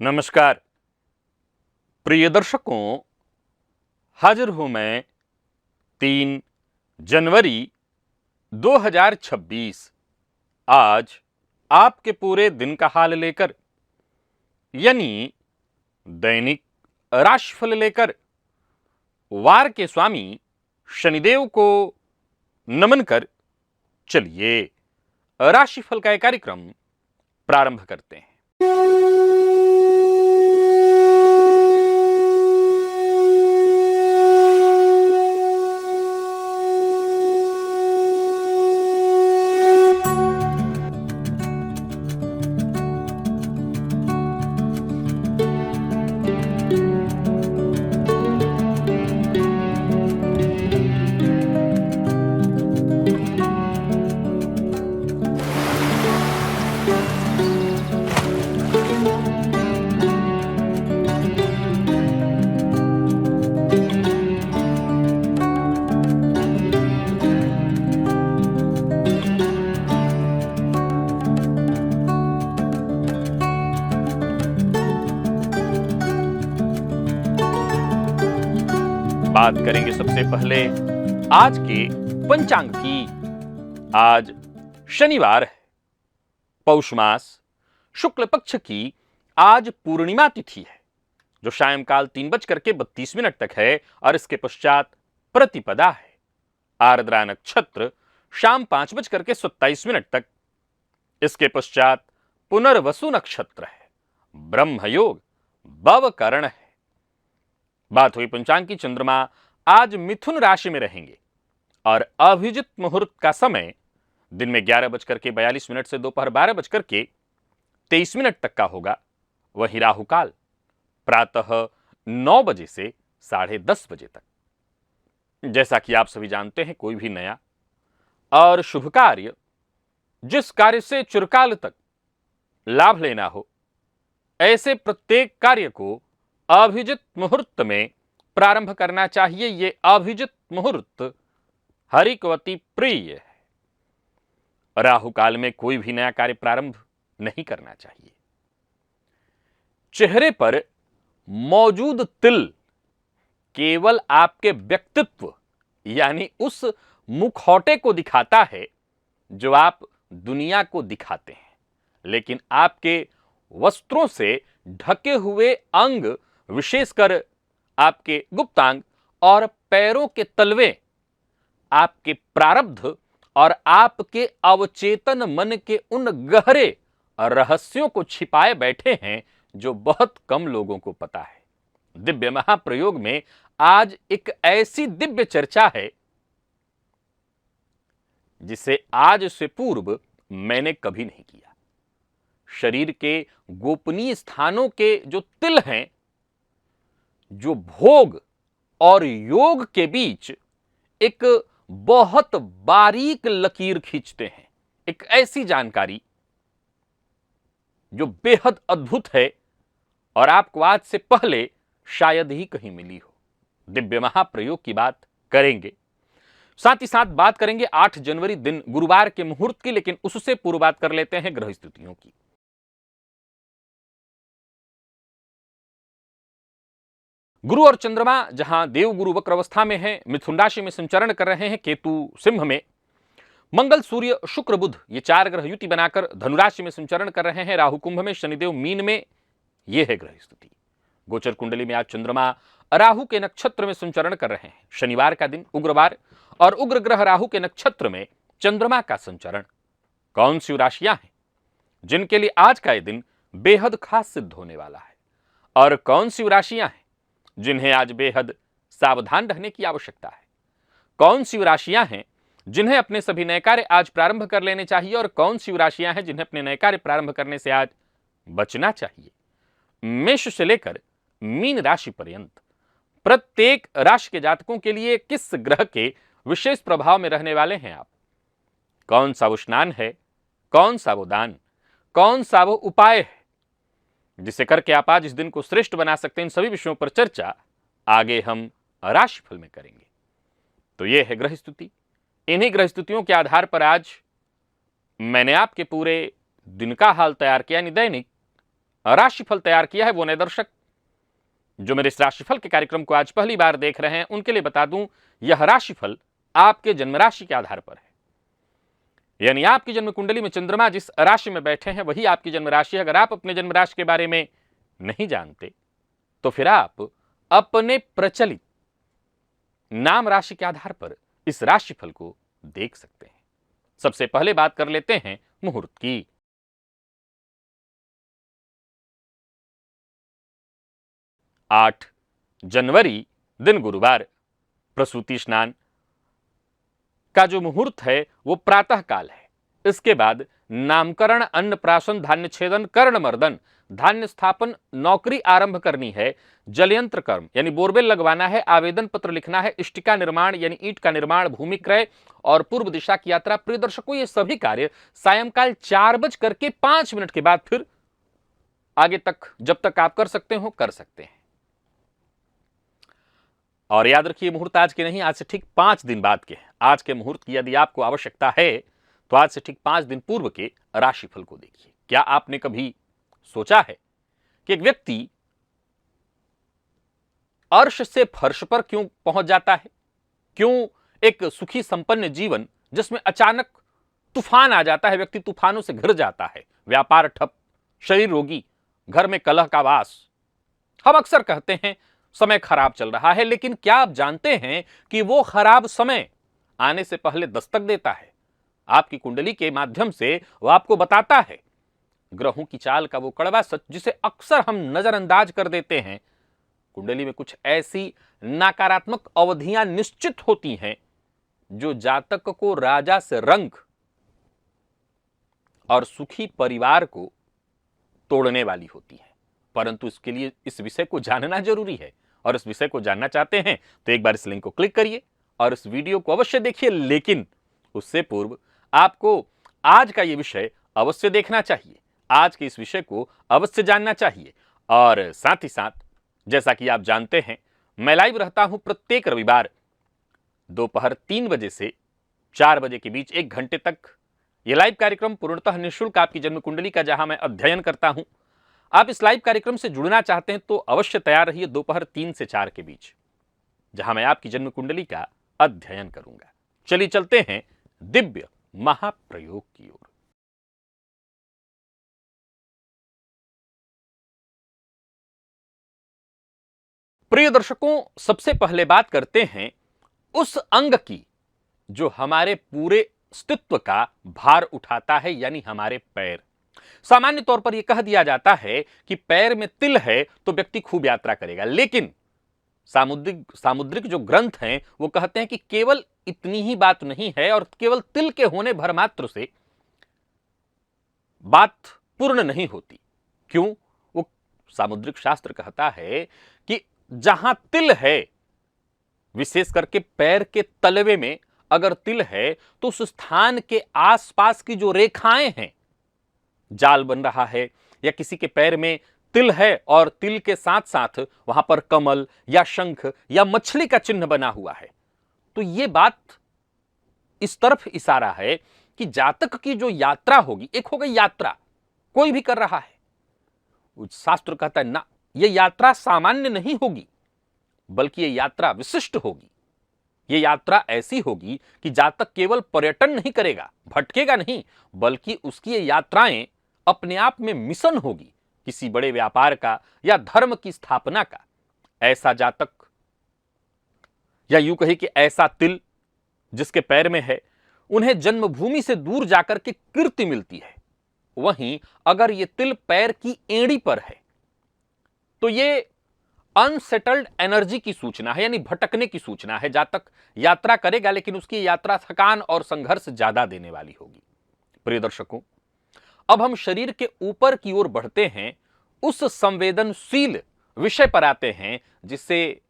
नमस्कार प्रिय दर्शकों, हाजिर हूं मैं 3 जनवरी 2026 आज आपके पूरे दिन का हाल लेकर, यानी दैनिक राशिफल लेकर वार के स्वामी शनिदेव को नमन कर चलिए राशिफल का एक कार्यक्रम प्रारंभ करते हैं। बात करेंगे सबसे पहले आज के पंचांग की। आज शनिवार है, पौष मास शुक्ल पक्ष की आज पूर्णिमा तिथि है, जो सायंकाल 3:32 तक है और इसके पश्चात प्रतिपदा है। आर्द्रा नक्षत्र शाम 5:27 तक, इसके पश्चात पुनर्वसु नक्षत्र है। ब्रह्मयोग भवकरण है। बात हुई पंचांग की। चंद्रमा आज मिथुन राशि में रहेंगे और अभिजित मुहूर्त का समय दिन में 11:42 से दोपहर 12:23 तक का होगा। वहीं राहु काल प्रातः 9 बजे से 10:30 बजे तक। जैसा कि आप सभी जानते हैं, कोई भी नया और शुभ कार्य, जिस कार्य से चिरकाल तक लाभ लेना हो, ऐसे प्रत्येक कार्य को अभिजित मुहूर्त में प्रारंभ करना चाहिए। ये अभिजित मुहूर्त हरि को अति प्रिय है। राहु काल में कोई भी नया कार्य प्रारंभ नहीं करना चाहिए। चेहरे पर मौजूद तिल केवल आपके व्यक्तित्व यानी उस मुखौटे को दिखाता है जो आप दुनिया को दिखाते हैं, लेकिन आपके वस्त्रों से ढके हुए अंग, विशेषकर आपके गुप्तांग और पैरों के तलवे, आपके प्रारब्ध और आपके अवचेतन मन के उन गहरे रहस्यों को छिपाए बैठे हैं जो बहुत कम लोगों को पता है। दिव्य महाप्रयोग में आज एक ऐसी दिव्य चर्चा है जिसे आज से पूर्व मैंने कभी नहीं किया। शरीर के गोपनीय स्थानों के जो तिल हैं, जो भोग और योग के बीच एक बहुत बारीक लकीर खींचते हैं, एक ऐसी जानकारी जो बेहद अद्भुत है और आपको आज से पहले शायद ही कहीं मिली हो। दिव्य महाप्रयोग की बात करेंगे, साथ ही साथ बात करेंगे 8 जनवरी दिन गुरुवार के मुहूर्त की, लेकिन उससे पूर्व बात कर लेते हैं ग्रह स्थितियों की। गुरु और चंद्रमा जहां देवगुरु वक्र अवस्था में है, मिथुन राशि में संचरण कर रहे हैं, केतु सिंह में, मंगल सूर्य शुक्र बुध ये 4 ग्रह युति बनाकर धनुराशि में संचरण कर रहे हैं, राहु कुंभ में, शनिदेव मीन में। यह है ग्रह स्थिति। गोचर कुंडली में आज चंद्रमा राहु के नक्षत्र में संचरण कर रहे हैं। शनिवार का दिन उग्रवार और उग्र ग्रह राहु के नक्षत्र में चंद्रमा का संचरण। कौन सी राशियां हैं जिनके लिए आज का यह दिन बेहद खास सिद्ध होने वाला है, और कौन सी राशियां हैं जिन्हें आज बेहद सावधान रहने की आवश्यकता है? कौन सी राशियां हैं जिन्हें अपने सभी नए कार्य आज प्रारंभ कर लेने चाहिए, और कौन सी राशियां हैं जिन्हें अपने नए कार्य प्रारंभ करने से आज बचना चाहिए? मेष से लेकर मीन राशि पर्यंत प्रत्येक राशि के जातकों के लिए किस ग्रह के विशेष प्रभाव में रहने वाले हैं आप? कौन सा वो स्नान है, कौन सा वो दान, कौन सा वो उपाय है जिसे करके आप आज इस दिन को श्रेष्ठ बना सकते हैं? इन सभी विषयों पर चर्चा आगे हम राशिफल में करेंगे। तो यह है ग्रह स्थिति। इन्हीं ग्रह स्थितियों के आधार पर आज मैंने आपके पूरे दिन का हाल तैयार किया, यानी दैनिक राशिफल तैयार किया है वो नए दर्शक जो मेरे इस राशिफल के कार्यक्रम को आज पहली बार देख रहे हैं उनके लिए बता दूं, यह राशिफल आपके जन्म राशि के आधार पर है। यानी आपकी जन्म कुंडली में चंद्रमा जिस राशि में बैठे हैं वही आपकी जन्म राशि है। अगर आप अपने जन्म राशि के बारे में नहीं जानते तो फिर आप अपने प्रचलित नाम राशि के आधार पर इस राशिफल को देख सकते हैं। सबसे पहले बात कर लेते हैं मुहूर्त की। आठ जनवरी दिन गुरुवार, प्रसूति स्नान का जो मुहूर्त है वो प्रातः काल है। इसके बाद नामकरण, अन्नप्राशन, धान्य छेदन, कर्णमर्दन, धान्य स्थापन, नौकरी आरंभ करनी है, जलयंत्र कर्म यानी बोरवेल लगवाना है, आवेदन पत्र लिखना है, इष्टिका निर्माण यानी ईंट का निर्माण, भूमि क्रय और पूर्व दिशा की यात्रा। प्रिय दर्शकों, ये सभी कार्य सायंकाल 4:05 के बाद फिर आगे तक जब तक आप कर सकते हो कर सकते हैं। और याद रखिए मुहूर्त आज के नहीं, आज से ठीक 5 दिन बाद के हैं। आज के मुहूर्त की यदि आपको आवश्यकता है तो आज से ठीक 5 दिन पूर्व के राशिफल को देखिए। क्या आपने कभी सोचा है कि एक व्यक्ति अर्श से फर्श पर क्यों पहुंच जाता है? क्यों एक सुखी संपन्न जीवन जिसमें अचानक तूफान आ जाता है, व्यक्ति तूफानों से घिर जाता है, व्यापार ठप, शरीर रोगी, घर में कलह का वास। हम अक्सर कहते हैं समय खराब चल रहा है, लेकिन क्या आप जानते हैं कि वो खराब समय आने से पहले दस्तक देता है? आपकी कुंडली के माध्यम से वो आपको बताता है ग्रहों की चाल का वो कड़वा सच जिसे अक्सर हम नजरअंदाज कर देते हैं। कुंडली में कुछ ऐसी नकारात्मक अवधियां निश्चित होती हैं जो जातक को राजा से रंग और सुखी परिवार को तोड़ने वाली होती है। परंतु इसके लिए इस विषय को जानना जरूरी है, और इस विषय को जानना चाहते हैं तो एक बार इस लिंक को क्लिक करिए और इस वीडियो को अवश्य देखिए। लेकिन उससे पूर्व आपको आज का यह विषय अवश्य देखना चाहिए, आज के इस विषय को अवश्य जानना चाहिए। और साथ ही साथ जैसा कि आप जानते हैं मैं लाइव रहता हूं प्रत्येक रविवार दोपहर 3 बजे से 4 बजे के बीच 1 घंटे तक। यह लाइव कार्यक्रम पूर्णतः निःशुल्क आपकी जन्म कुंडली का जहां मैं अध्ययन करता हूं। आप इस लाइव कार्यक्रम से जुड़ना चाहते हैं तो अवश्य तैयार रहिए दोपहर 3 से 4 के बीच, जहां मैं आपकी जन्म कुंडली का अध्ययन करूंगा। चलिए चलते हैं दिव्य महाप्रयोग की ओर। प्रिय दर्शकों, सबसे पहले बात करते हैं उस अंग की जो हमारे पूरे अस्तित्व का भार उठाता है, यानी हमारे पैर। सामान्य तौर पर यह कह दिया जाता है कि पैर में तिल है तो व्यक्ति खूब यात्रा करेगा, लेकिन सामुद्रिक जो ग्रंथ हैं वो कहते हैं कि केवल इतनी ही बात नहीं है और केवल तिल के होने भर मात्र से बात पूर्ण नहीं होती। क्यों? वो सामुद्रिक शास्त्र कहता है कि जहां तिल है, विशेष करके पैर के तलवे में अगर तिल है तो उस स्थान के आसपास की जो रेखाएं हैं, जाल बन रहा है या किसी के पैर में तिल है और तिल के साथ साथ वहां पर कमल या शंख या मछली का चिन्ह बना हुआ है, तो यह बात इस तरफ इशारा है कि जातक की जो यात्रा होगी, एक हो गई यात्रा कोई भी कर रहा है, शास्त्र कहता है ना, यह यात्रा सामान्य नहीं होगी बल्कि यह यात्रा विशिष्ट होगी। यह यात्रा ऐसी होगी कि जातक केवल पर्यटन नहीं करेगा, भटकेगा नहीं, बल्कि उसकी ये यात्राएं अपने आप में मिशन होगी, किसी बड़े व्यापार का या धर्म की स्थापना का। ऐसा जातक या यूं कही कि ऐसा तिल जिसके पैर में है, उन्हें जन्मभूमि से दूर जाकर के कीर्ति मिलती है। वहीं अगर यह तिल पैर की एड़ी पर है तो यह अनसेटल्ड एनर्जी की सूचना है, यानी भटकने की सूचना है। जातक यात्रा करेगा लेकिन उसकी यात्रा थकान और संघर्ष ज्यादा देने वाली होगी। प्रिय दर्शकों, अब हम शरीर के ऊपर की ओर बढ़ते हैं, उस संवेदनशील विषय पर आते हैं जिससे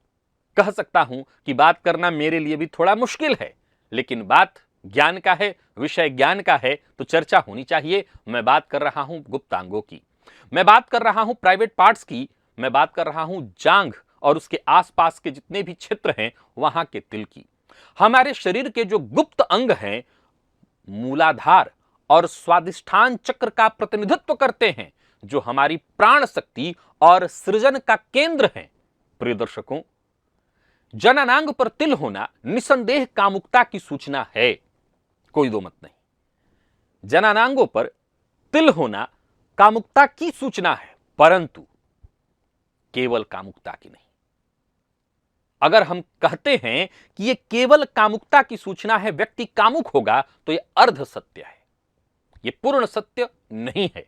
कह सकता हूं कि बात करना मेरे लिए भी थोड़ा मुश्किल है, लेकिन बात ज्ञान का है, विषय ज्ञान का है तो चर्चा होनी चाहिए। मैं बात कर रहा हूं गुप्तांगों की, मैं बात कर रहा हूं प्राइवेट पार्ट्स की, मैं बात कर रहा हूं जांघ और उसके आसपास के जितने भी क्षेत्र हैं वहां के तिल की। हमारे शरीर के जो गुप्त अंग हैं, मूलाधार और स्वादिष्ठान चक्र का प्रतिनिधित्व करते हैं। जो हमारी प्राण शक्ति और सृजन का केंद्र है। प्रिय दर्शकों, जननांग पर तिल होना निसंदेह कामुकता की सूचना है, कोई दो मत नहीं। जननांगों पर तिल होना कामुकता की सूचना है, परंतु केवल कामुकता की नहीं। अगर हम कहते हैं कि यह केवल कामुकता की सूचना है, व्यक्ति कामुक होगा, तो यह अर्ध सत्य है, यह पूर्ण सत्य नहीं है।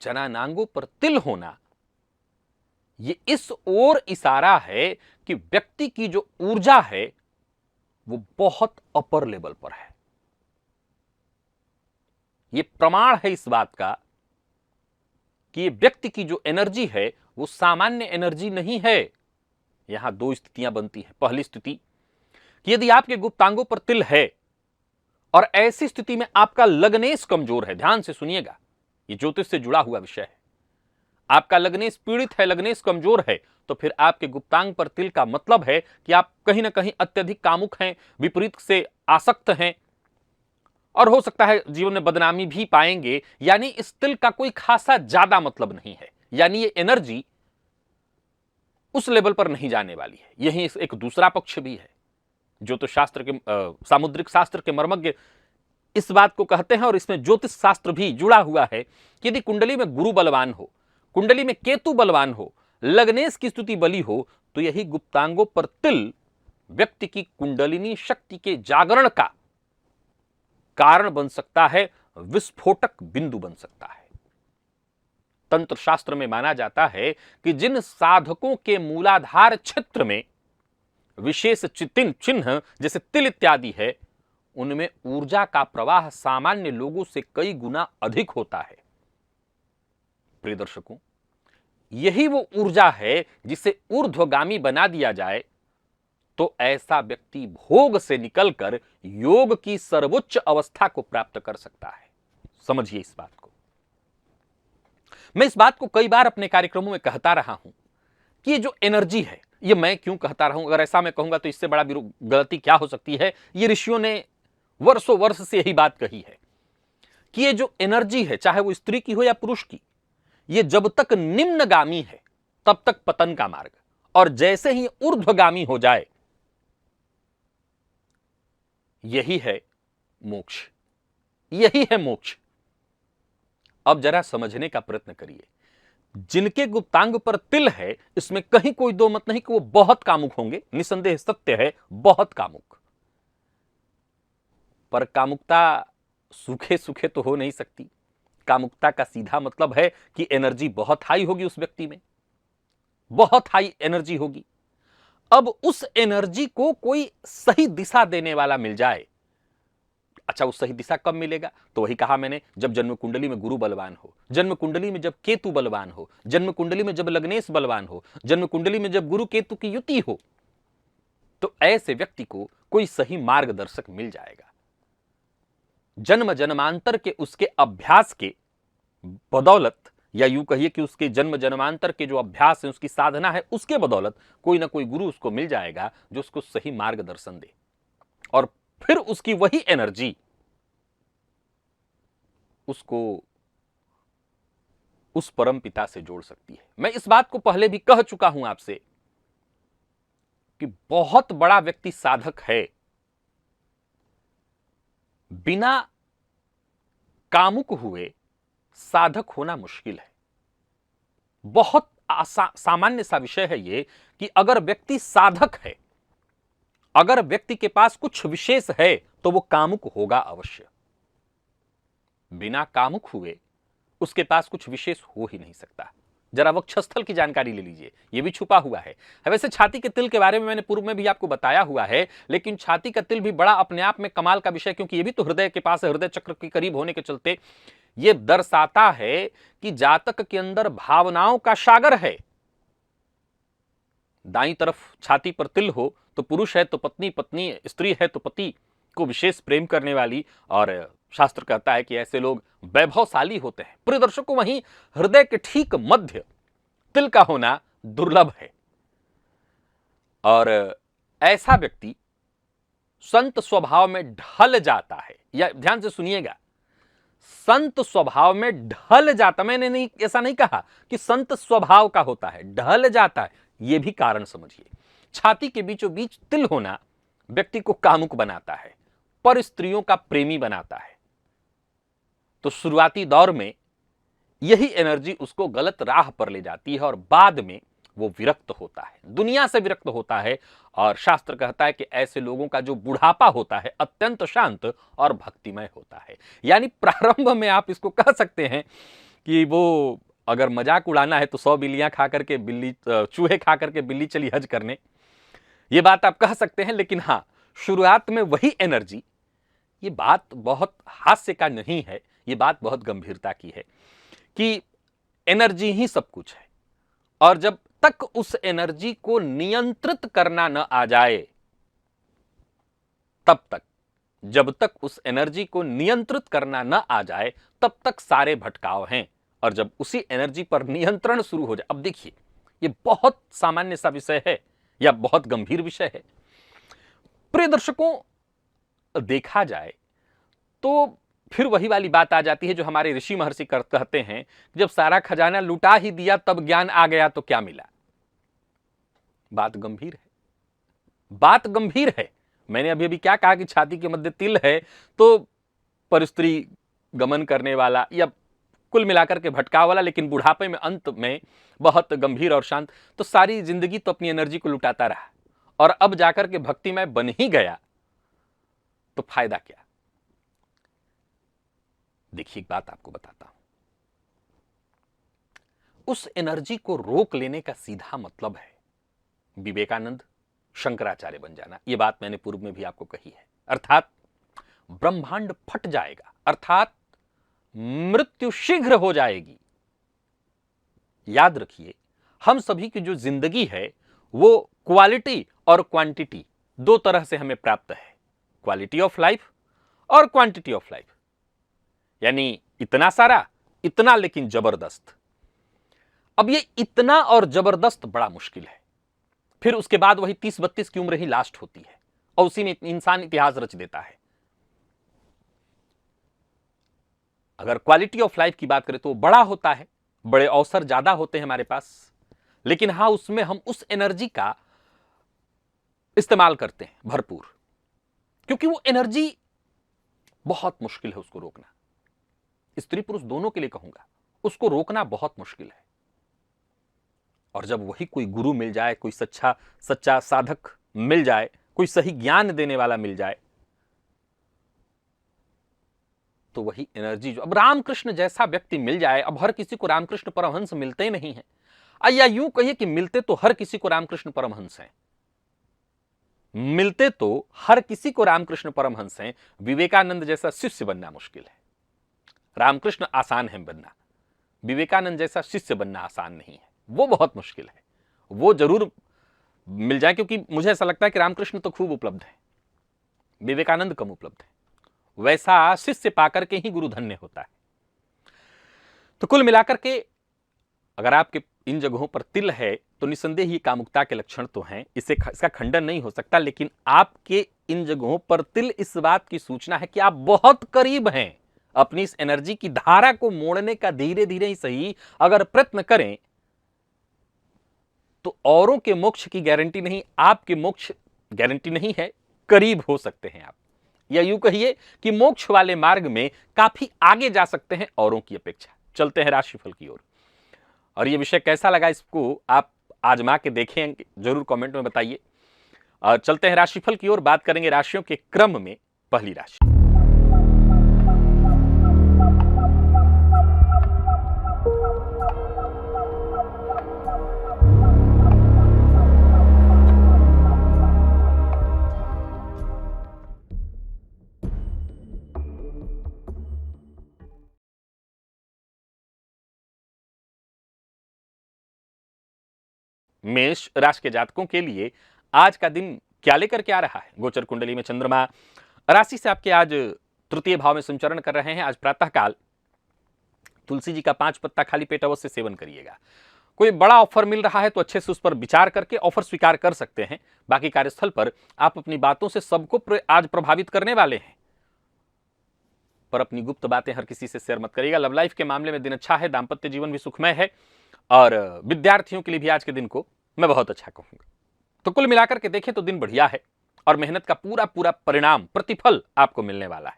जननांगों पर तिल होना यह इस ओर इशारा है कि व्यक्ति की जो ऊर्जा है वो बहुत अपर लेवल पर है। यह प्रमाण है इस बात का कि यह व्यक्ति की जो एनर्जी है वो सामान्य एनर्जी नहीं है। यहां दो स्थितियां बनती हैं। पहली स्थिति कि यदि आपके गुप्तांगों पर तिल है और ऐसी स्थिति में आपका लग्नेश कमजोर है, ध्यान से सुनिएगा, यह ज्योतिष से जुड़ा हुआ विषय है। आपका लग्नेश पीड़ित है, लग्नेश कमजोर है, तो फिर आपके गुप्तांग पर तिल का मतलब है कि आप कहीं ना कहीं अत्यधिक कामुक हैं, विपरीत से आसक्त हैं और हो सकता है जीवन में बदनामी भी पाएंगे। यानी इस तिल का कोई खासा ज्यादा मतलब नहीं है, यानी ये एनर्जी उस लेवल पर नहीं जाने वाली है। यही एक दूसरा पक्ष भी है। ज्योतिष शास्त्र के सामुद्रिक शास्त्र के मर्मज्ञ इस बात को कहते हैं और इसमें ज्योतिष शास्त्र भी जुड़ा हुआ है कि यदि कुंडली में गुरु बलवान हो, कुंडली में केतु बलवान हो, लग्नेश की स्थिति बली हो, तो यही गुप्तांगों पर तिल व्यक्ति की कुंडलिनी शक्ति के जागरण का कारण बन सकता है, विस्फोटक बिंदु बन सकता है। तंत्र शास्त्र में माना जाता है कि जिन साधकों के मूलाधार क्षेत्र में विशेष चिन्ह जैसे तिल इत्यादि है, उनमें ऊर्जा का प्रवाह सामान्य लोगों से कई गुना अधिक होता है। प्रिय दर्शकों, यही वो ऊर्जा है जिसे ऊर्ध्वगामी बना दिया जाए तो ऐसा व्यक्ति भोग से निकलकर योग की सर्वोच्च अवस्था को प्राप्त कर सकता है। समझिए इस बात को। मैं इस बात को कई बार अपने कार्यक्रमों में कहता रहा हूं कि ये जो एनर्जी है, ये मैं क्यों कहता रहा हूं, अगर ऐसा मैं कहूंगा तो इससे बड़ा गलती क्या हो सकती है। ये ऋषियों ने वर्षों वर्ष से यही बात कही है कि ये जो एनर्जी है, चाहे वो स्त्री की हो या पुरुष की, ये जब तक निम्नगामी है तब तक पतन का मार्ग, और जैसे ही ऊर्ध्वगामी हो जाए यही है मोक्ष, यही है मोक्ष। अब जरा समझने का प्रयत्न करिए। जिनके गुप्तांग पर तिल है, इसमें कहीं कोई दो मत नहीं कि वो बहुत कामुक होंगे, निसंदेह सत्य है, बहुत कामुक। पर कामुकता सूखे सूखे तो हो नहीं सकती। कामुकता का सीधा मतलब है कि एनर्जी बहुत हाई होगी उस व्यक्ति में, बहुत हाई एनर्जी होगी। अब उस एनर्जी को कोई सही दिशा देने वाला मिल जाए। अच्छा, उस सही दिशा कब मिलेगा? तो वही कहा मैंने, जब जन्म कुंडली में गुरु बलवान हो, जन्म कुंडली में जब केतु बलवान हो, जन्म कुंडली में जब लग्नेश बलवान हो, जन्म कुंडली में जब गुरु केतु की युति हो, तो ऐसे व्यक्ति को कोई सही मार्गदर्शक मिल जाएगा। जन्म जन्मांतर के उसके अभ्यास के बदौलत, या यूं कहिए कि उसके जन्म जन्मांतर के जो अभ्यास है, उसकी साधना है, उसके बदौलत कोई ना कोई गुरु उसको मिल जाएगा जो उसको सही मार्गदर्शन दे, और फिर उसकी वही एनर्जी उसको उस परम पिता से जोड़ सकती है। मैं इस बात को पहले भी कह चुका हूं आपसे कि बहुत बड़ा व्यक्ति साधक है, बिना कामुक हुए साधक होना मुश्किल है। बहुत सामान्य सा विषय है ये कि अगर व्यक्ति साधक है, अगर व्यक्ति के पास कुछ विशेष है, तो वो कामुक होगा अवश्य। बिना कामुक हुए उसके पास कुछ विशेष हो ही नहीं सकता। जरा वक्षस्थल की जानकारी ले लीजिए, यह भी छुपा हुआ है। वैसे छाती के तिल के बारे में मैंने पूर्व में भी आपको बताया हुआ है, लेकिन छाती का तिल भी बड़ा अपने आप में कमाल का विषय, क्योंकि यह भी तो हृदय के पास है, हृदय चक्र के करीब होने के चलते यह दर्शाता है कि जातक के अंदर भावनाओं का सागर है। दाईं तरफ छाती पर तिल हो तो पुरुष है तो पत्नी, पत्नी स्त्री है तो पति को विशेष प्रेम करने वाली, और शास्त्र कहता है कि ऐसे लोग वैभवशाली होते हैं। प्रिय दर्शकों, वहीं हृदय के ठीक मध्य तिल का होना दुर्लभ है, और ऐसा व्यक्ति संत स्वभाव में ढल जाता है। या ध्यान से सुनिएगा, संत स्वभाव में ढल जाता, मैंने नहीं ऐसा नहीं कहा कि संत स्वभाव का होता है, ढल जाता है, यह भी कारण समझिए। छाती के बीचों बीच तिल होना व्यक्ति को कामुक बनाता है, पर स्त्रियों का प्रेमी बनाता है। तो शुरुआती दौर में यही एनर्जी उसको गलत राह पर ले जाती है और बाद में वो विरक्त होता है, दुनिया से विरक्त होता है। और शास्त्र कहता है कि ऐसे लोगों का जो बुढ़ापा होता है अत्यंत शांत और भक्तिमय होता है। यानी प्रारंभ में आप इसको कह सकते हैं कि वो अगर मजाक उड़ाना है तो 100 बिल्लियां खा करके चूहे खा करके बिल्ली चली हज करने, ये बात आप कह सकते हैं। लेकिन हां, शुरुआत में वही एनर्जी, ये बात बहुत हास्य का नहीं है, ये बात बहुत गंभीरता की है कि एनर्जी ही सब कुछ है। और जब तक उस एनर्जी को नियंत्रित करना न आ जाए, तब तक, जब तक उस एनर्जी को नियंत्रित करना न आ जाए, तब तक सारे भटकाव हैं। और जब उसी एनर्जी पर नियंत्रण शुरू हो जाए, अब देखिए ये बहुत सामान्य सा विषय है या बहुत गंभीर विषय है। प्रिय दर्शकों, देखा जाए तो फिर वही वाली बात आ जाती है जो हमारे ऋषि महर्षि कहते हैं, जब सारा खजाना लुटा ही दिया तब ज्ञान आ गया तो क्या मिला। बात गंभीर है, बात गंभीर है। मैंने अभी अभी क्या कहा कि छाती के मध्य तिल है तो परस्त्री गमन करने वाला या कुल मिलाकर के भटकाव वाला, लेकिन बुढ़ापे में अंत में बहुत गंभीर और शांत। तो सारी जिंदगी तो अपनी एनर्जी को लुटाता रहा और अब जाकर के भक्तिमय बन ही गया, तो फायदा क्या। देखिए एक बात आपको बताता हूं, उस एनर्जी को रोक लेने का सीधा मतलब है विवेकानंद, शंकराचार्य बन जाना। यह बात मैंने पूर्व में भी आपको कही है। अर्थात ब्रह्मांड फट जाएगा, अर्थात मृत्यु शीघ्र हो जाएगी। याद रखिए, हम सभी की जो जिंदगी है वो क्वालिटी और क्वांटिटी दो तरह से हमें प्राप्त है, क्वालिटी ऑफ लाइफ और क्वांटिटी ऑफ लाइफ। यानी इतना सारा, इतना लेकिन जबरदस्त। अब ये इतना और जबरदस्त बड़ा मुश्किल है। फिर उसके बाद वही 30-32 की उम्र ही लास्ट होती है और उसी में इंसान इतिहास रच देता है। अगर क्वालिटी ऑफ लाइफ की बात करें तो बड़ा होता है, बड़े अवसर ज्यादा होते हैं हमारे पास, लेकिन हां उसमें हम उस एनर्जी का इस्तेमाल करते हैं भरपूर, क्योंकि वो एनर्जी बहुत मुश्किल है उसको रोकना। स्त्री पुरुष दोनों के लिए कहूंगा, उसको रोकना बहुत मुश्किल है। और जब वही कोई गुरु मिल जाए, कोई सच्चा साधक मिल जाए, कोई सही ज्ञान देने वाला मिल जाए, तो वही एनर्जी जो, अब रामकृष्ण जैसा व्यक्ति मिल जाए, अब हर किसी को रामकृष्ण परमहंस मिलते नहीं हैं, या यूं कहिए कि मिलते तो हर किसी को रामकृष्ण परमहंस हैं, मिलते तो हर किसी को रामकृष्ण परमहंस हैं। विवेकानंद जैसा शिष्य बनना मुश्किल है। रामकृष्ण आसान है बनना, विवेकानंद जैसा शिष्य बनना आसान नहीं है, वो बहुत मुश्किल है। वो जरूर मिल जाए, क्योंकि मुझे ऐसा लगता है कि रामकृष्ण तो खूब उपलब्ध है, विवेकानंद कम उपलब्ध है। वैसा शिष्य पाकर के ही गुरु धन्य होता है। तो कुल मिलाकर के अगर आपके इन जगहों पर तिल है तो निसंदेह ये कामुकता के लक्षण तो हैं, इसका खंडन नहीं हो सकता। लेकिन आपके इन जगहों पर तिल इस बात की सूचना है कि आप बहुत करीब हैं अपनी इस एनर्जी की धारा को मोड़ने का। धीरे धीरे ही सही अगर प्रयत्न करें तो औरों के मोक्ष की गारंटी नहीं, आपके मोक्ष गारंटी नहीं है, करीब हो सकते हैं आप, या यूं कहिए कि मोक्ष वाले मार्ग में काफी आगे जा सकते हैं औरों की अपेक्षा। चलते हैं राशिफल की ओर। और ये विषय कैसा लगा इसको आप आजमा के देखें, जरूर कमेंट में बताइए। चलते हैं राशिफल की ओर, बात करेंगे राशियों के क्रम में। पहली राशि मेष राशि के जातकों के लिए आज का दिन क्या लेकर के आ रहा है। गोचर कुंडली में चंद्रमा राशि से आपके आज तृतीय भाव में संचरण कर रहे हैं। आज प्रातःकाल तुलसी जी का 5 पत्ता खाली पेट अवश्य सेवन करिएगा। कोई बड़ा ऑफर मिल रहा है तो अच्छे से उस पर विचार करके ऑफर स्वीकार कर सकते हैं। बाकी कार्यस्थल पर आप अपनी बातों से सबको आज प्रभावित करने वाले हैं। पर अपनी गुप्त बातें हर किसी से शेयर मत करिएगा। लव लाइफ के मामले में दिन अच्छा है, दाम्पत्य जीवन भी सुखमय है और विद्यार्थियों के लिए भी आज के दिन को मैं बहुत अच्छा कहूंगा। तो कुल मिलाकर के देखें तो दिन बढ़िया है और मेहनत का पूरा पूरा परिणाम, प्रतिफल आपको मिलने वाला है।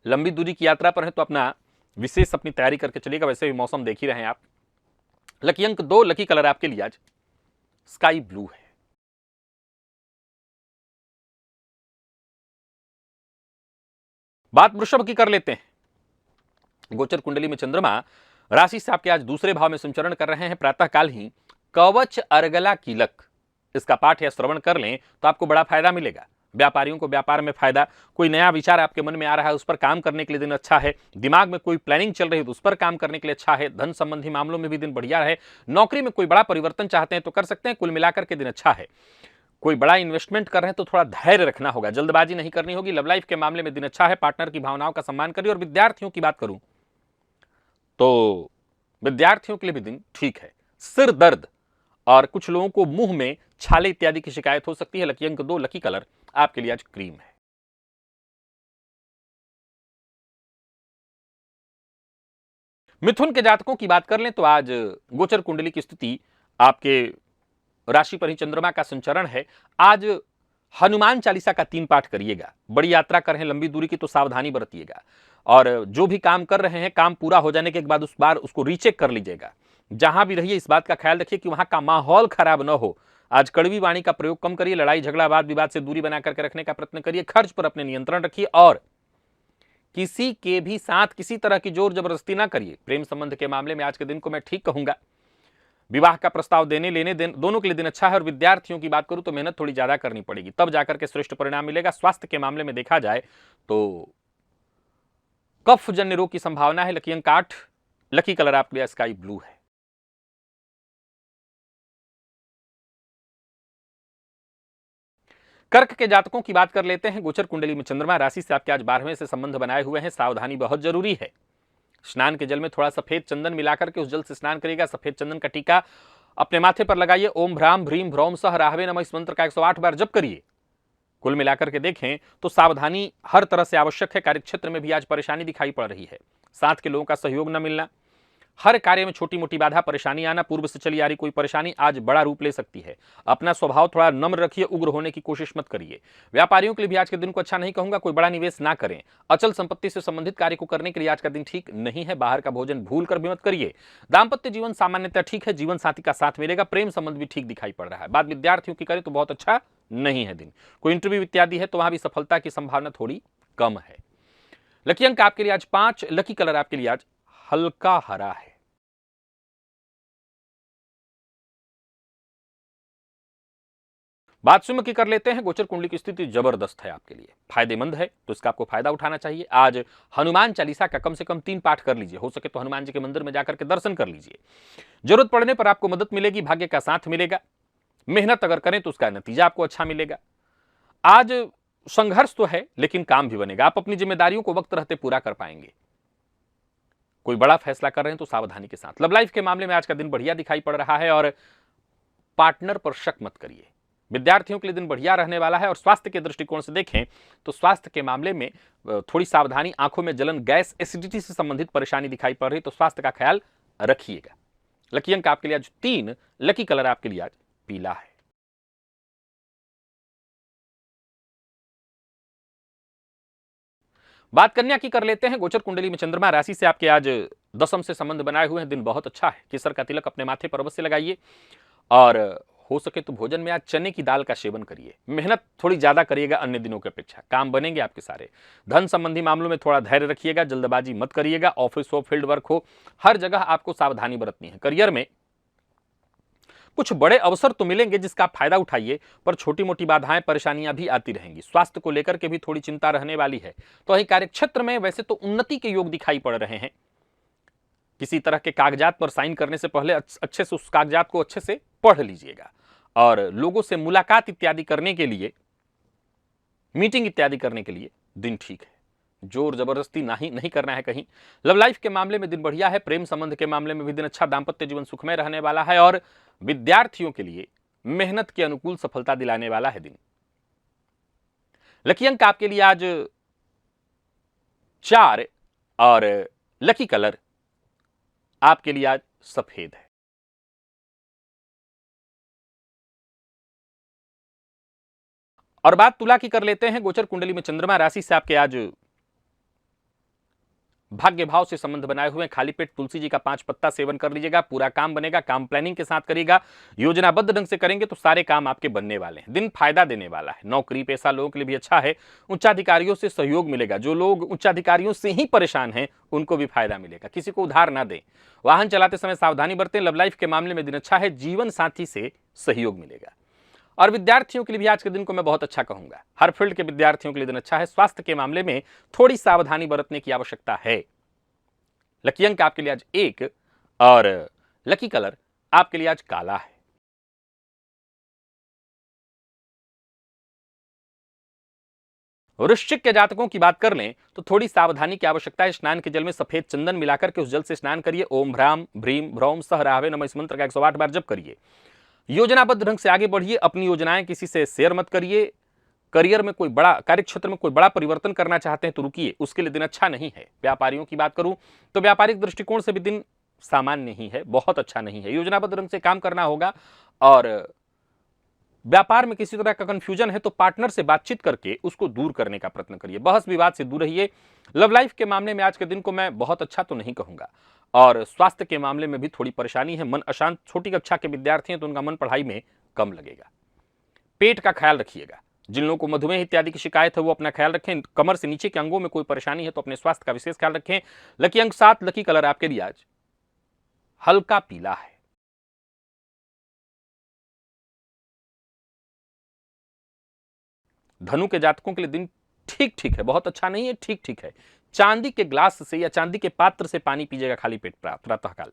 लंबी दूरी की यात्रा पर है तो अपना विशेष अपनी तैयारी करके चलिएगा। वैसे भी मौसम देख ही रहे हैं आप। लकी अंक 2, लकी कलर आपके लिए आज स्काई ब्लू है। बात वृषभ की कर लेते हैं। गोचर कुंडली में चंद्रमा राशि से आपके आज दूसरे भाव में संचरण कर रहे हैं। प्रातःकाल ही कवच अर्गला कीलक इसका पाठ या श्रवण कर लें तो आपको बड़ा फायदा मिलेगा। व्यापारियों को व्यापार में फायदा, कोई नया विचार आपके मन में आ रहा है उस पर काम करने के लिए दिन अच्छा है। दिमाग में कोई प्लानिंग चल रही है तो उस पर काम करने के लिए अच्छा है। धन संबंधी मामलों में भी दिन बढ़िया है। नौकरी में कोई बड़ा परिवर्तन चाहते हैं तो कर सकते हैं। कुल मिलाकर के दिन अच्छा है। कोई बड़ा इन्वेस्टमेंट कर रहे हैं तो थोड़ा धैर्य रखना होगा, जल्दबाजी नहीं करनी होगी। लव लाइफ के मामले में दिन अच्छा है। पार्टनर की भावनाओं का सम्मान करिए। और विद्यार्थियों की बात करूं तो विद्यार्थियों के लिए भी दिन ठीक है। सिर दर्द और कुछ लोगों को मुंह में छाले इत्यादि की शिकायत हो सकती है। लकी अंक 2, लकी कलर आपके लिए आज क्रीम है। मिथुन के जातकों की बात कर लें तो आज गोचर कुंडली की स्थिति आपके राशि पर ही चंद्रमा का संचरण है। आज हनुमान चालीसा का 3 पाठ करिएगा। बड़ी यात्रा कर रहे हैं, लंबी दूरी की, तो सावधानी बरतिएगा। और जो भी काम कर रहे हैं, काम पूरा हो जाने के बाद उस बार उसको रीचेक कर लीजिएगा। जहां भी रहिए इस बात का ख्याल रखिए कि वहां का माहौल खराब न हो। आज कड़वी वाणी का प्रयोग कम करिए। लड़ाई झगड़ा वाद विवाद से दूरी बना करके रखने का प्रयत्न करिए। खर्च पर अपने नियंत्रण रखिए और किसी के भी साथ किसी तरह की जोर जबरदस्ती ना करिए। प्रेम संबंध के मामले में आज के दिन को मैं ठीक कहूंगा। विवाह का प्रस्ताव देने लेने दोनों के लिए दिन अच्छा है। और विद्यार्थियों की बात करूं तो मेहनत थोड़ी ज्यादा करनी पड़ेगी, तब जाकर के श्रेष्ठ परिणाम मिलेगा। स्वास्थ्य के मामले में देखा जाए तो कफ जन्य रोग की संभावना है। लकी अंक 8, लकी कलर आपके लिए स्काई ब्लू है। कर्क के जातकों की बात कर लेते हैं। गोचर कुंडली में चंद्रमा राशि से आपके आज 12वें से संबंध बनाए हुए हैं। सावधानी बहुत जरूरी है। स्नान के जल में थोड़ा सफेद चंदन मिलाकर के उस जल से स्नान करिएगा। सफेद चंदन का टीका अपने माथे पर लगाइए। ओम भ्राम भ्रीम भ्रौम सह राहवे नमः इस मंत्र का 108 बार जप करिए। कुल मिलाकर के देखें तो सावधानी हर तरह से आवश्यक है। कार्यक्षेत्र में भी आज परेशानी दिखाई पड़ रही है। साथ के लोगों का सहयोग न मिलना, हर कार्य में छोटी मोटी बाधा परेशानी आना, पूर्व से चली आ रही कोई परेशानी आज बड़ा रूप ले सकती है। अपना स्वभाव थोड़ा नम्र रखिए, उग्र होने की कोशिश मत करिए। व्यापारियों के लिए भी आज के दिन को अच्छा नहीं कहूंगा। कोई बड़ा निवेश ना करें। अचल संपत्ति से संबंधित कार्य को करने के लिए आज का दिन ठीक नहीं है। बाहर का भोजन भूल कर भी मत करिए। दाम्पत्य जीवन सामान्यतः ठीक है। जीवन साथी का साथ मिलेगा। प्रेम संबंध भी ठीक दिखाई पड़ रहा है। बात विद्यार्थियों की करें तो बहुत अच्छा नहीं है दिन। कोई इंटरव्यू इत्यादि है तो वहां भी सफलता की संभावना थोड़ी कम है। लकी अंक आपके लिए आज 5, लकी कलर आपके लिए आज हल्का हरा है। बात सिंह की कर लेते हैं। गोचर कुंडली की स्थिति जबरदस्त है आपके लिए, फायदेमंद है, तो इसका आपको फायदा उठाना चाहिए। आज हनुमान चालीसा का कम से कम 3 पाठ कर लीजिए। हो सके तो हनुमान जी के मंदिर में जाकर के दर्शन कर लीजिए। जरूरत पड़ने पर आपको मदद मिलेगी, भाग्य का साथ मिलेगा। मेहनत अगर करें तो उसका नतीजा आपको अच्छा मिलेगा। आज संघर्ष तो है लेकिन काम भी बनेगा। आप अपनी जिम्मेदारियों को वक्त रहते पूरा कर पाएंगे। कोई बड़ा फैसला कर रहे हैं तो सावधानी के साथ। लव लाइफ के मामले में आज का दिन बढ़िया दिखाई पड़ रहा है और पार्टनर पर शक मत करिए। विद्यार्थियों के लिए दिन बढ़िया रहने वाला है। और स्वास्थ्य के दृष्टिकोण से देखें तो स्वास्थ्य के मामले में थोड़ी सावधानी, आंखों में जलन, गैस, एसिडिटी से संबंधित परेशानी दिखाई पड़ रही तो स्वास्थ्य का ख्याल रखिएगा। लकी अंक आपके लिए आज 3, लकी कलर आपके लिए आज पीला है। बात कन्या की कर लेते हैं। गोचर कुंडली में चंद्रमा राशि से आपके आज 10वीं से संबंध बनाए हुए हैं। दिन बहुत अच्छा है। केसर का तिलक अपने माथे पर अवश्य लगाइए और हो सके तो भोजन में आज चने की दाल का सेवन करिए। मेहनत थोड़ी ज्यादा करिएगा अन्य दिनों की अपेक्षा, काम बनेंगे आपके सारे। धन संबंधी मामलों में थोड़ा धैर्य रखिएगा, जल्दबाजी मत करिएगा। ऑफिस हो, फील्ड वर्क हो, हर जगह आपको सावधानी बरतनी है। करियर में कुछ बड़े अवसर तो मिलेंगे जिसका आप फायदा उठाइए, पर छोटी मोटी बाधाएं, परेशानियां भी आती रहेंगी। स्वास्थ्य को लेकर के भी थोड़ी चिंता रहने वाली है। तो वहीं कार्यक्षेत्र में वैसे तो उन्नति के योग दिखाई पड़ रहे हैं। किसी तरह के कागजात पर साइन करने से पहले अच्छे से उस कागजात को अच्छे से पढ़ लीजिएगा। और लोगों से मुलाकात इत्यादि करने के लिए, मीटिंग इत्यादि करने के लिए दिन ठीक है। जोर जबरदस्ती नहीं करना है कहीं। लव लाइफ के मामले में दिन बढ़िया है। प्रेम संबंध के मामले में भी दिन अच्छा। दाम्पत्य जीवन सुखमय रहने वाला है और विद्यार्थियों के लिए मेहनत के अनुकूल सफलता दिलाने वाला है दिन। लकी अंक आपके लिए आज 4 और लकी कलर आपके लिए आज सफेद है। और बात तुला की कर लेते हैं। गोचर कुंडली में चंद्रमा राशि से आपके आज भाग्य भाव से संबंध बनाए हुए हैं। खाली पेट तुलसी जी का 5 पत्ता सेवन कर लीजिएगा, पूरा काम बनेगा। काम प्लानिंग के साथ करिएगा, योजनाबद्ध ढंग से करेंगे तो सारे काम आपके बनने वाले हैं। दिन फायदा देने वाला है। नौकरी पेशा लोगों के लिए भी अच्छा है। उच्चाधिकारियों से सहयोग मिलेगा। जो लोग उच्चाधिकारियों से ही परेशान हैं उनको भी फायदा मिलेगा। किसी को उधार ना दें। वाहन चलाते समय सावधानी बरतें। लव लाइफ के मामले में दिन अच्छा है। जीवन साथी से सहयोग मिलेगा। और विद्यार्थियों के लिए भी आज के दिन को मैं बहुत अच्छा कहूंगा। हर फील्ड के विद्यार्थियों के लिए दिन अच्छा है। स्वास्थ्य के मामले में थोड़ी सावधानी बरतने की आवश्यकता है। लकी अंक आपके लिए आज 1 और लकी कलर आपके लिए आज काला है। वृश्चिक के जातकों की बात कर लें तो थोड़ी सावधानी की आवश्यकता है। स्नान के जल में सफेद चंदन मिलाकर के उस जल से स्नान करिए। ओम भ्राम भ्रीम भ्रौम सह राहवे नमः इस मंत्र का 108 बार जप करिए। योजनाबद्ध ढंग से आगे बढ़िए। अपनी योजनाएं किसी से शेयर मत करिए। करियर में कोई बड़ा कार्य क्षेत्र में कोई बड़ा परिवर्तन करना चाहते हैं तो रुकिए, उसके लिए दिन अच्छा नहीं है। व्यापारियों की बात करूं तो व्यापारिक दृष्टिकोण से भी दिन सामान्य नहीं है, बहुत अच्छा नहीं है। योजनाबद्ध ढंग से काम करना होगा। और व्यापार में किसी तरह का कंफ्यूजन है तो पार्टनर से बातचीत करके उसको दूर करने का प्रयत्न करिए। बहस विवाद से दूर रहिए। लव लाइफ के मामले में आज के दिन को मैं बहुत अच्छा तो नहीं कहूंगा। और स्वास्थ्य के मामले में भी थोड़ी परेशानी है। मन अशांत। छोटी कक्षा के विद्यार्थी हैं तो उनका मन पढ़ाई में कम लगेगा। पेट का ख्याल रखिएगा। जिन लोगों को मधुमेह इत्यादि की शिकायत है वो अपना ख्याल रखें। कमर से नीचे के अंगों में कोई परेशानी है तो अपने स्वास्थ्य का विशेष ख्याल रखें। लकी अंक 7, लकी कलर आपके लिए आज हल्का पीला है। धनु के जातकों के लिए दिन ठीक ठीक है, बहुत अच्छा नहीं है, ठीक ठीक है। चांदी के ग्लास से या चांदी के पात्र से पानी पीजिएगा खाली पेट प्रातःकाल।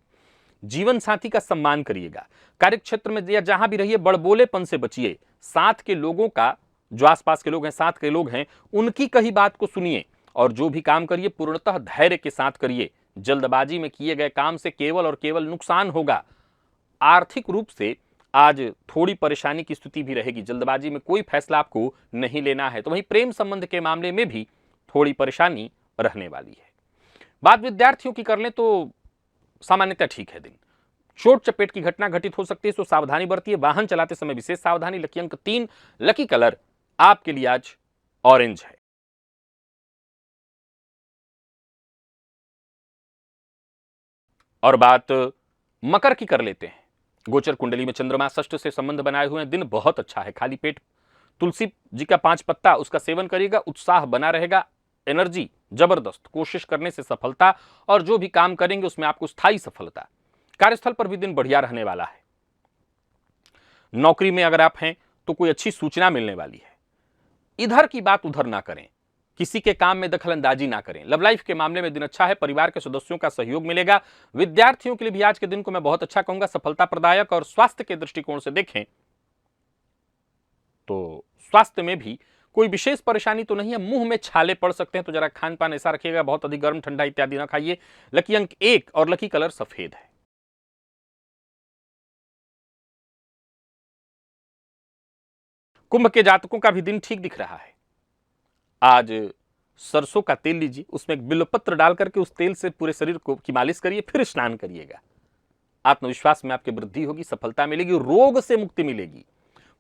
जीवन साथी का सम्मान करिएगा। कार्य क्षेत्र में या जहां भी रहिए बड़बोलेपन से बचिए। साथ के लोगों का, जो आसपास के लोग हैं, साथ के लोग हैं, उनकी कही बात को सुनिए। और जो भी काम करिए पूर्णतः धैर्य के साथ करिए। जल्दबाजी में किए गए काम से केवल और केवल नुकसान होगा। आर्थिक रूप से आज थोड़ी परेशानी की स्थिति भी रहेगी। जल्दबाजी में कोई फैसला आपको नहीं लेना है। तो वहीं प्रेम संबंध के मामले में भी थोड़ी परेशानी रहने वाली है। बात विद्यार्थियों की कर लें तो सामान्यतः ठीक है दिन। चोट चपेट की घटना घटित हो सकती है तो सावधानी बरतिए। वाहन चलाते समय विशेष सावधानी। लकी अंक 3, लकी कलर आपके लिए आज ऑरेंज है। और बात मकर की कर लेते हैं। गोचर कुंडली में चंद्रमा षष्ठ से संबंध बनाए हुए हैं। दिन बहुत अच्छा है। खाली पेट तुलसी जी का 5 पत्ता उसका सेवन करिएगा। उत्साह बना रहेगा। एनर्जी जबरदस्त। कोशिश करने से सफलता, और जो भी काम करेंगे उसमें आपको स्थायी सफलता। कार्यस्थल पर भी दिन बढ़िया रहने वाला है। नौकरी में अगर आप हैं तो कोई अच्छी सूचना मिलने वाली है। इधर की बात उधर ना करें। किसी के काम में दखलंदाजी ना करें। लव लाइफ के मामले में दिन अच्छा है। परिवार के सदस्यों का सहयोग मिलेगा। विद्यार्थियों के लिए भी आज के दिन को मैं बहुत अच्छा कहूंगा, सफलता प्रदायक। और स्वास्थ्य के दृष्टिकोण से देखें तो स्वास्थ्य में भी कोई विशेष परेशानी तो नहीं है। मुंह में छाले पड़ सकते हैं तो जरा खान पान ऐसा रखिएगा, बहुत अधिक गर्म ठंडा इत्यादि ना खाइए। लकी अंक 1 और लकी कलर सफेद है। कुंभ के जातकों का भी दिन ठीक दिख रहा है। आज सरसों का तेल लीजिए, उसमें एक बिल्वपत्र डाल करके उस तेल से पूरे शरीर को की मालिश करिए, फिर स्नान करिएगा। आत्मविश्वास में आपकी वृद्धि होगी, सफलता मिलेगी, रोग से मुक्ति मिलेगी।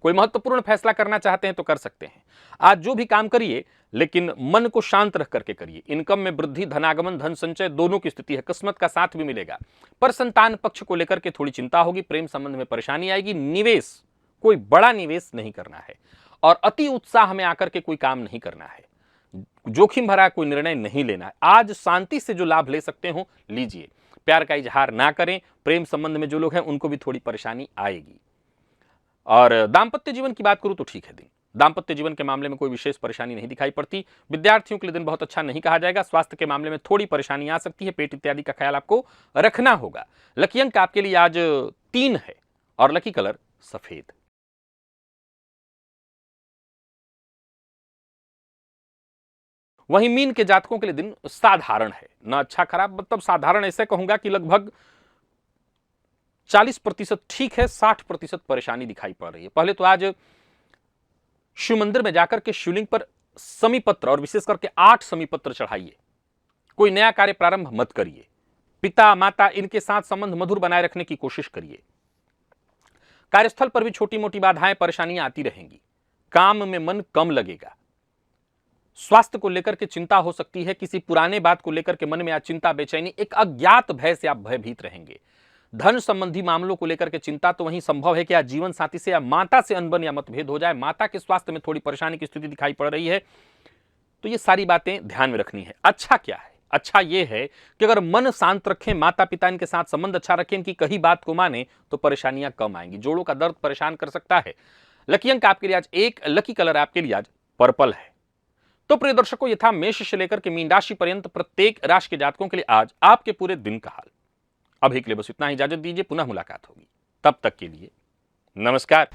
कोई महत्वपूर्ण फैसला करना चाहते हैं तो कर सकते हैं। आज जो भी काम करिए लेकिन मन को शांत रख करके करिए। इनकम में वृद्धि, धनागमन, धन संचय दोनों की स्थिति है। किस्मत का साथ भी मिलेगा। पर संतान पक्ष को लेकर के थोड़ी चिंता होगी। प्रेम संबंध में परेशानी आएगी। निवेश, कोई बड़ा निवेश नहीं करना है। और अति उत्साह में आकर के कोई काम नहीं करना है। जोखिम भरा कोई निर्णय नहीं लेना है। आज शांति से जो लाभ ले सकते हो लीजिए। प्यार का इजहार ना करें। प्रेम संबंध में जो लोग हैं उनको भी थोड़ी परेशानी आएगी। और दांपत्य जीवन की बात करूं तो ठीक है दिन। दांपत्य जीवन के मामले में कोई विशेष परेशानी नहीं दिखाई पड़ती। विद्यार्थियों के लिए दिन बहुत अच्छा नहीं कहा जाएगा। स्वास्थ्य के मामले में थोड़ी परेशानी आ सकती है। पेट इत्यादि का ख्याल आपको रखना होगा। लकी अंक आपके लिए आज 3 है और लकी कलर सफेद। वहीं मीन के जातकों के लिए दिन साधारण है, ना अच्छा खराब, मतलब साधारण ऐसे कहूंगा कि लगभग 40% ठीक है, 60% परेशानी दिखाई पड़ रही है। पहले तो आज शिव मंदिर में जाकर के शिवलिंग पर समीपत्र और विशेष करके 8 समीपत्र चढ़ाइए। कोई नया कार्य प्रारंभ मत करिए। पिता माता इनके साथ संबंध मधुर बनाए रखने की कोशिश करिए। कार्यस्थल पर भी छोटी मोटी बाधाएं परेशानियां आती रहेंगी। काम में मन कम लगेगा। स्वास्थ्य को लेकर के चिंता हो सकती है। किसी पुराने बात को लेकर के मन में आज चिंता, बेचैनी, एक अज्ञात भय से आप भयभीत रहेंगे। धन संबंधी मामलों को लेकर के चिंता तो वहीं संभव है कि आज जीवन साथी से या माता से अनबन या मतभेद हो जाए। माता के स्वास्थ्य में थोड़ी परेशानी की स्थिति दिखाई पड़ रही है, तो ये सारी बातें ध्यान में रखनी है। अच्छा क्या है? अच्छा ये है कि अगर मन शांत रखें, माता पिता इनके साथ संबंध अच्छा रखें, इनकी कही बात को माने, तो परेशानियां कम आएंगी। जोड़ों का दर्द परेशान कर सकता है। लकी अंक आपके लिए आज 1, लकी कलर आपके लिए आज पर्पल है। तो प्रिय दर्शकों, ये था मेष से लेकर के मीन राशि पर्यंत प्रत्येक राशि के जातकों के लिए आज आपके पूरे दिन का हाल। अभी के लिए बस इतना ही, इजाजत दीजिए, पुनः मुलाकात होगी। तब तक के लिए नमस्कार।